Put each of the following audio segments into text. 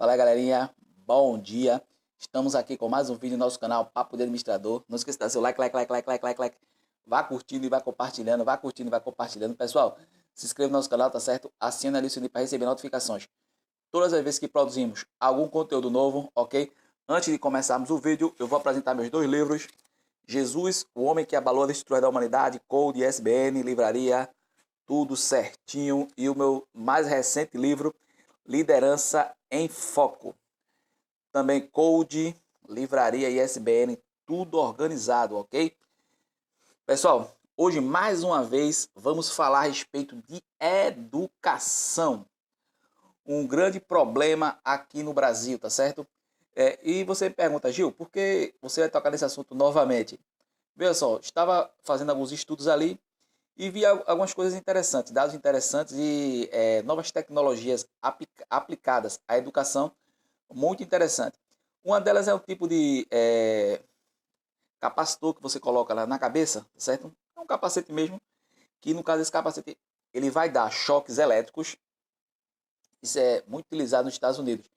Fala galerinha, bom dia. Estamos aqui com mais um vídeo no nosso canal Papo de Administrador. Não esqueça de dar seu like. Vá curtindo e vai compartilhando, Pessoal, se inscreva no nosso canal, tá certo? Assina ali o sininho para receber notificações todas as vezes que produzimos algum conteúdo novo, ok? Antes de começarmos o vídeo, eu vou apresentar meus dois livros. Jesus, o Homem que Abalou a Destruição da Humanidade, Code, ISBN, Livraria, tudo certinho. E o meu mais recente livro, Liderança em Foco. Também Code, Livraria e ISBN, tudo organizado, ok? Pessoal, hoje mais uma vez vamos falar a respeito de educação. Um grande problema aqui no Brasil, tá certo? E você me pergunta, Gil, por que você vai tocar nesse assunto novamente? Veja só, estava fazendo alguns estudos ali e vi algumas coisas interessantes, dados interessantes e novas tecnologias aplicadas à educação, muito interessante. Uma delas é o tipo de capacitor que você coloca lá na cabeça, certo? É um capacete mesmo, que no caso esse capacete ele vai dar choques elétricos. Isso é muito utilizado nos Estados Unidos.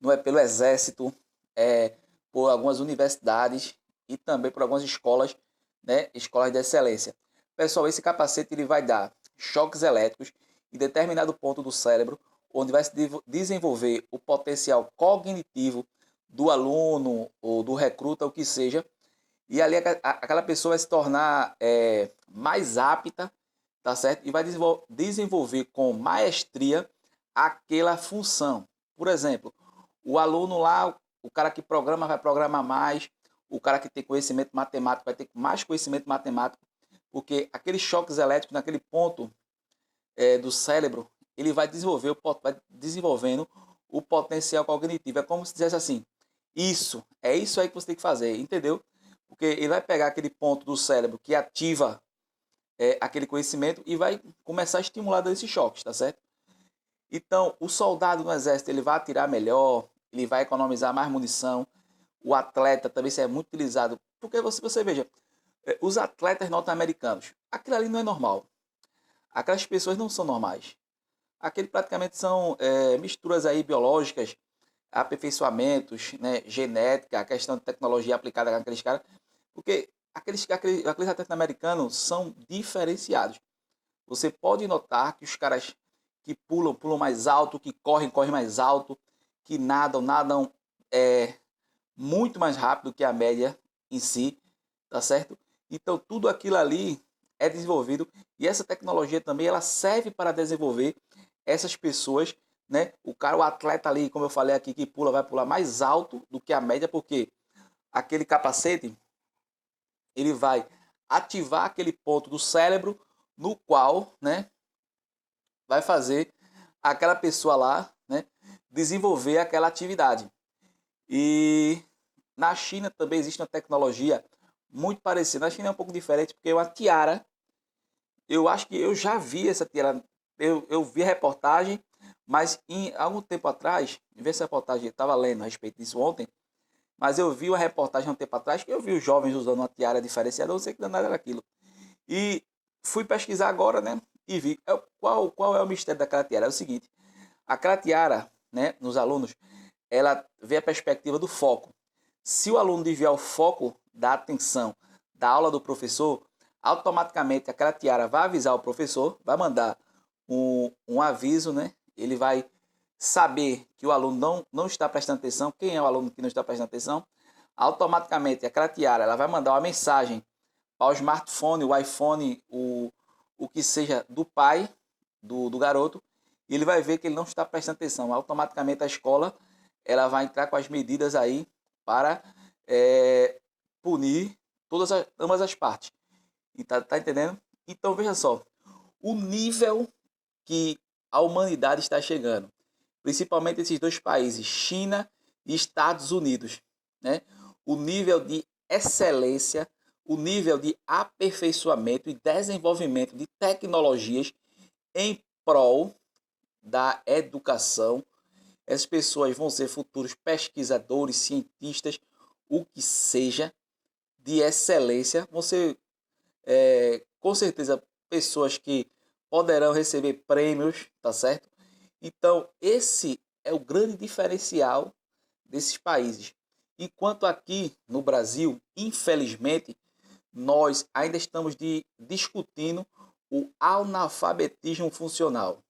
Não é pelo exército, é por algumas universidades e também por algumas escolas, né, escolas de excelência. Pessoal, esse capacete ele vai dar choques elétricos em determinado ponto do cérebro, onde vai se desenvolver o potencial cognitivo do aluno ou do recruta, o que seja, e ali aquela pessoa vai se tornar mais apta, tá certo? E vai desenvolver com maestria aquela função. Por exemplo, o aluno lá, o cara que programa vai programar mais, o cara que tem conhecimento matemático vai ter mais conhecimento matemático, porque aqueles choques elétricos naquele ponto do cérebro, ele vai desenvolvendo o potencial cognitivo. É como se dissesse assim, é isso aí que você tem que fazer, entendeu? Porque ele vai pegar aquele ponto do cérebro que ativa aquele conhecimento e vai começar a estimular desses choques, tá certo? Então, o soldado no exército ele vai atirar melhor, ele vai economizar mais munição. O atleta também isso é muito utilizado. Porque você veja, os atletas norte-americanos, aquilo ali não é normal. Aquelas pessoas não são normais. Aquele praticamente são misturas aí biológicas, aperfeiçoamentos, né, genética, a questão de tecnologia aplicada naqueles caras. Porque aqueles atletas americanos são diferenciados. Você pode notar que os caras que pulam mais alto, que correm mais alto, que nadam muito mais rápido que a média em si, tá certo? Então tudo aquilo ali é desenvolvido e essa tecnologia também ela serve para desenvolver essas pessoas, né? O atleta ali, como eu falei aqui, que vai pular mais alto do que a média, porque aquele capacete ele vai ativar aquele ponto do cérebro no qual, né, vai fazer aquela pessoa lá, né, desenvolver aquela atividade. E na China também existe uma tecnologia muito parecida. Na China é um pouco diferente, porque é uma tiara. Eu acho que eu já vi essa tiara. Eu vi a reportagem, mas em algum tempo atrás, em vez dessa reportagem, eu estava lendo a respeito disso ontem, mas eu vi uma reportagem há um tempo atrás que eu vi os jovens usando uma tiara diferenciada, eu não sei que danada era aquilo. E fui pesquisar agora, né? E vi qual é o mistério daquela tiara. É o seguinte, aquela tiara, né, nos alunos, ela vê a perspectiva do foco. Se o aluno desviar o foco da atenção da aula do professor, automaticamente aquela tiara vai avisar o professor, vai mandar um aviso, né? Ele vai saber que o aluno não está prestando atenção. Quem é o aluno que não está prestando atenção? Automaticamente aquela tiara ela vai mandar uma mensagem ao smartphone, o iPhone, o que seja do pai do garoto, e ele vai ver que ele não está prestando atenção. Automaticamente a escola ela vai entrar com as medidas aí para punir ambas as partes. E tá entendendo? Então veja só, o nível que a humanidade está chegando, principalmente esses dois países, China e Estados Unidos, né? O nível de excelência, o nível de aperfeiçoamento e desenvolvimento de tecnologias em prol da educação. Essas pessoas vão ser futuros pesquisadores, cientistas, o que seja de excelência. Vão ser, com certeza, pessoas que poderão receber prêmios, tá certo? Então, esse é o grande diferencial desses países. Enquanto aqui no Brasil, infelizmente, nós ainda estamos discutindo o analfabetismo funcional.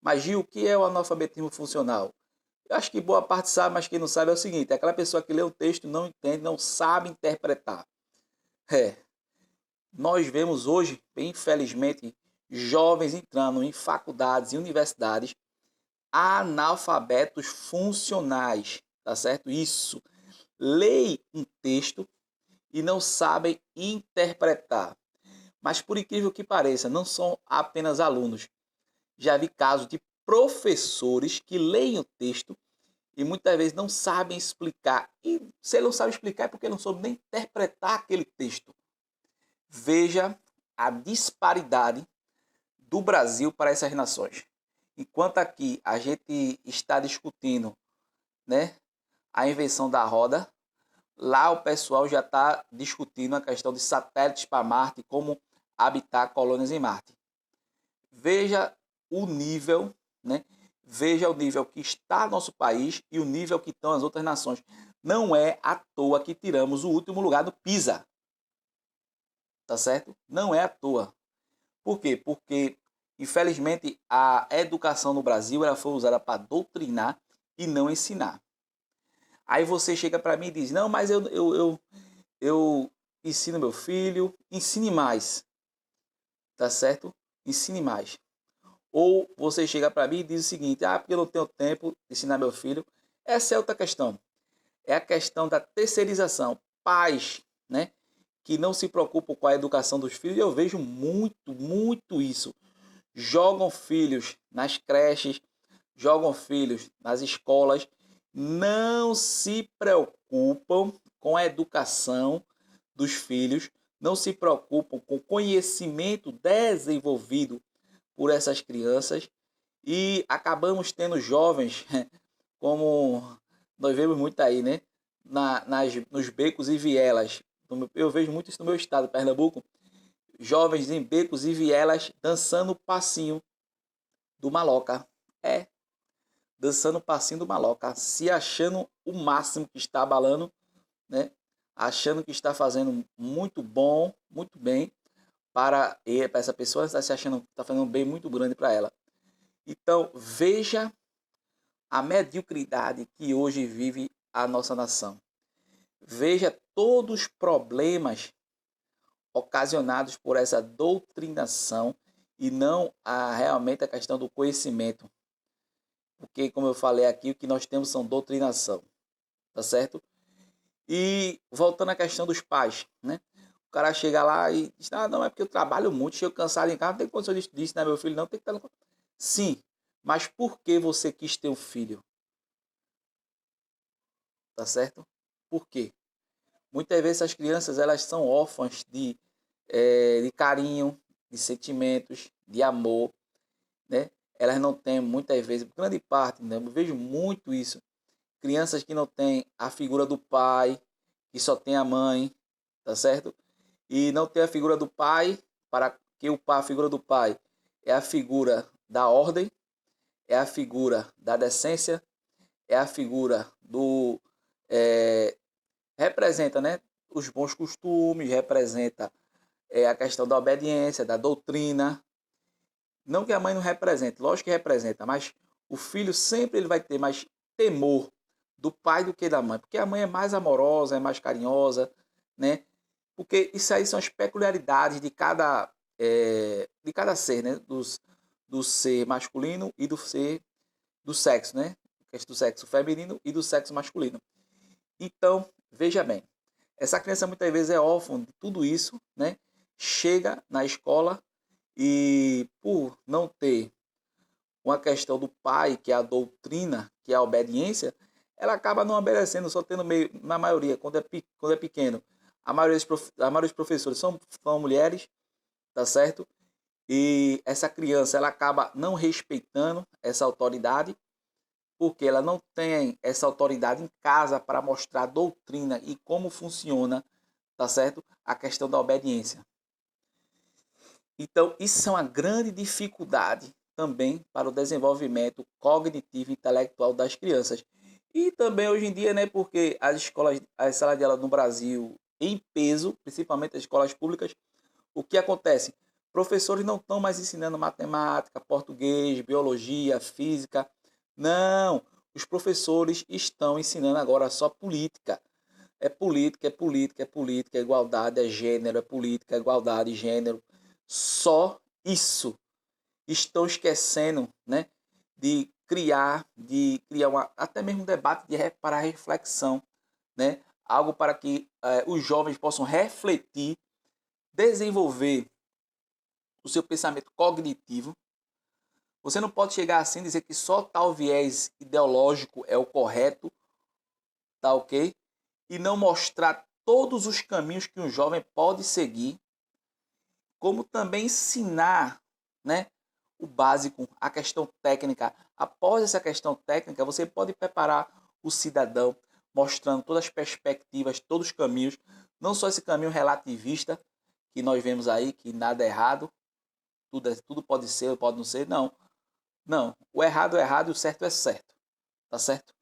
Mas Gil, o que é o analfabetismo funcional? Eu acho que boa parte sabe, mas quem não sabe é o seguinte, é aquela pessoa que lê o texto, não entende, não sabe interpretar. Nós vemos hoje, infelizmente, jovens entrando em faculdades e universidades analfabetos funcionais, tá certo? Isso. Leem um texto e não sabem interpretar. Mas por incrível que pareça, não são apenas alunos. Já vi casos de professores que leem o texto e muitas vezes não sabem explicar. E se ele não sabe explicar é porque ele não soube nem interpretar aquele texto. Veja a disparidade do Brasil para essas nações. Enquanto aqui a gente está discutindo, né, a invenção da roda, lá o pessoal já está discutindo a questão de satélites para Marte, como habitar colônias em Marte. Veja o nível, né? Veja o nível que está nosso país e o nível que estão as outras nações. Não é à toa que tiramos o último lugar do PISA. Tá certo? Não é à toa. Por quê? Porque, infelizmente, a educação no Brasil ela foi usada para doutrinar e não ensinar. Aí você chega para mim e diz, não, mas eu ensino meu filho, ensine mais. Tá certo? Ensine mais. Ou você chega para mim e diz o seguinte, porque eu não tenho tempo de ensinar meu filho. Essa é outra questão. É a questão da terceirização. Pais, né, que não se preocupam com a educação dos filhos. Eu vejo muito isso. Jogam filhos nas creches, jogam filhos nas escolas, não se preocupam com a educação dos filhos, não se preocupam com o conhecimento desenvolvido por essas crianças e acabamos tendo jovens, como nós vemos muito aí, né? Nos becos e vielas. Eu vejo muito isso no meu estado, Pernambuco. Jovens em becos e vielas dançando o passinho do maloca. Dançando o passinho do maloca, se achando o máximo que está abalando, né? Achando que está fazendo muito bom, muito bem para essa pessoa, está se achando que está fazendo um bem muito grande para ela. Então, veja a mediocridade que hoje vive a nossa nação. Veja todos os problemas ocasionados por essa doutrinação e não realmente a questão do conhecimento. Porque, como eu falei aqui, o que nós temos são doutrinação, tá certo? E voltando à questão dos pais, né? O cara chega lá e diz, não, é porque eu trabalho muito, chego cansado em casa, não tem condição de ensinar meu filho, não, tem que estar... Sim, mas por que você quis ter um filho? Tá certo? Por quê? Muitas vezes as crianças, elas são órfãs de carinho, de sentimentos, de amor, né? Elas não têm, muitas vezes, grande parte, né? Eu vejo muito isso. Crianças que não têm a figura do pai, que só tem a mãe, tá certo? E não tem a figura do pai, para que a figura do pai é a figura da ordem, é a figura da decência, é a figura do... representa, né, os bons costumes, representa a questão da obediência, da doutrina. Não que a mãe não represente, lógico que representa, mas o filho sempre ele vai ter mais temor do pai do que da mãe, porque a mãe é mais amorosa, é mais carinhosa, né? Porque isso aí são as peculiaridades de cada ser, né? Do ser masculino e do ser do sexo, né? Do sexo feminino e do sexo masculino. Então, veja bem, essa criança muitas vezes é órfã de tudo isso, né? Chega na escola e por não ter uma questão do pai, que é a doutrina, que é a obediência, ela acaba não obedecendo, só tendo meio, na maioria, quando é pequeno, a maioria dos professores são mulheres, tá certo? E essa criança, ela acaba não respeitando essa autoridade, porque ela não tem essa autoridade em casa para mostrar a doutrina e como funciona, tá certo? A questão da obediência. Então, isso é uma grande dificuldade também para o desenvolvimento cognitivo e intelectual das crianças. E também hoje em dia, né, porque as escolas, as salas de aula no Brasil, em peso, principalmente as escolas públicas, o que acontece? Professores não estão mais ensinando matemática, português, biologia, física. Não, os professores estão ensinando agora só política. É política, é política, é política, é igualdade, é gênero, é política, é igualdade, gênero. Só isso. Estão esquecendo, né, de criar até mesmo um debate para reflexão, né? Algo para que os jovens possam refletir, desenvolver o seu pensamento cognitivo. Você não pode chegar assim e dizer que só tal viés ideológico é o correto, tá ok? E não mostrar todos os caminhos que um jovem pode seguir, como também ensinar, né, o básico, a questão técnica. Após essa questão técnica, você pode preparar o cidadão, mostrando todas as perspectivas, todos os caminhos, não só esse caminho relativista que nós vemos aí, que nada é errado, tudo pode ser, pode não ser, não. Não, o errado é errado e o certo é certo, tá certo?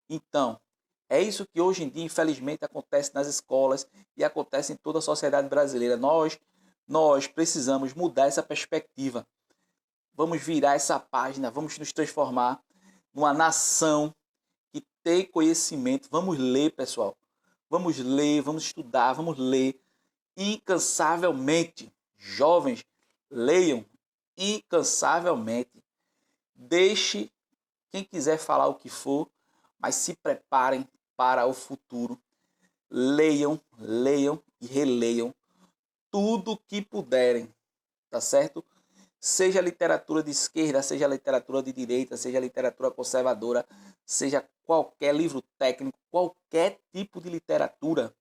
Então, é isso que hoje em dia, infelizmente, acontece nas escolas e acontece em toda a sociedade brasileira. Nós precisamos mudar essa perspectiva. Vamos virar essa página, vamos nos transformar numa nação que tem conhecimento. Vamos ler, pessoal. Vamos ler, vamos estudar, vamos ler incansavelmente. Jovens, leiam incansavelmente. Deixe quem quiser falar o que for, mas se preparem para o futuro. Leiam, leiam e releiam tudo que puderem, tá certo? Seja literatura de esquerda, seja literatura de direita, seja literatura conservadora, seja qualquer livro técnico, qualquer tipo de literatura,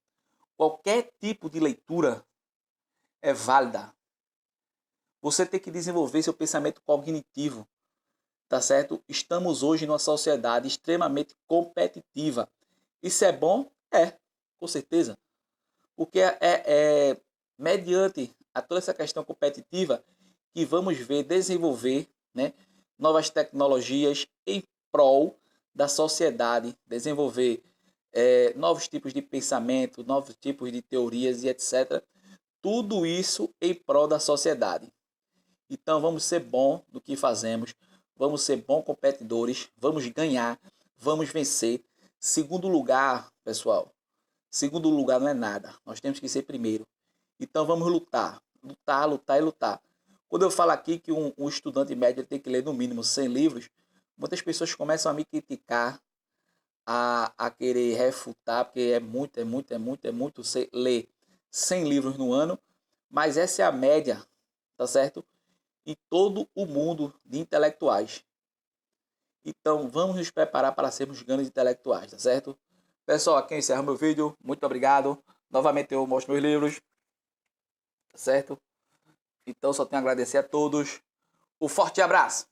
qualquer tipo de leitura é válida. Você tem que desenvolver seu pensamento cognitivo, tá certo? Estamos hoje numa sociedade extremamente competitiva. Isso é bom? É, com certeza. Porque é mediante a toda essa questão competitiva que vamos ver desenvolver, né, novas tecnologias em prol da sociedade, desenvolver novos tipos de pensamento, novos tipos de teorias e etc. Tudo isso em prol da sociedade. Então vamos ser bom do que fazemos, vamos ser bons competidores, vamos ganhar, vamos vencer. Segundo lugar, pessoal, segundo lugar não é nada. Nós temos que ser primeiro. Então vamos lutar, lutar, lutar e lutar. Quando eu falo aqui que um estudante médio tem que ler no mínimo 100 livros, muitas pessoas começam a me criticar, a querer refutar, porque é muito ler 100 livros no ano, mas essa é a média, tá certo? Em todo o mundo de intelectuais. Então vamos nos preparar para sermos grandes intelectuais, tá certo? Pessoal, aqui encerra meu vídeo. Muito obrigado. Novamente eu mostro meus livros, tá certo? Então só tenho a agradecer a todos. Um forte abraço!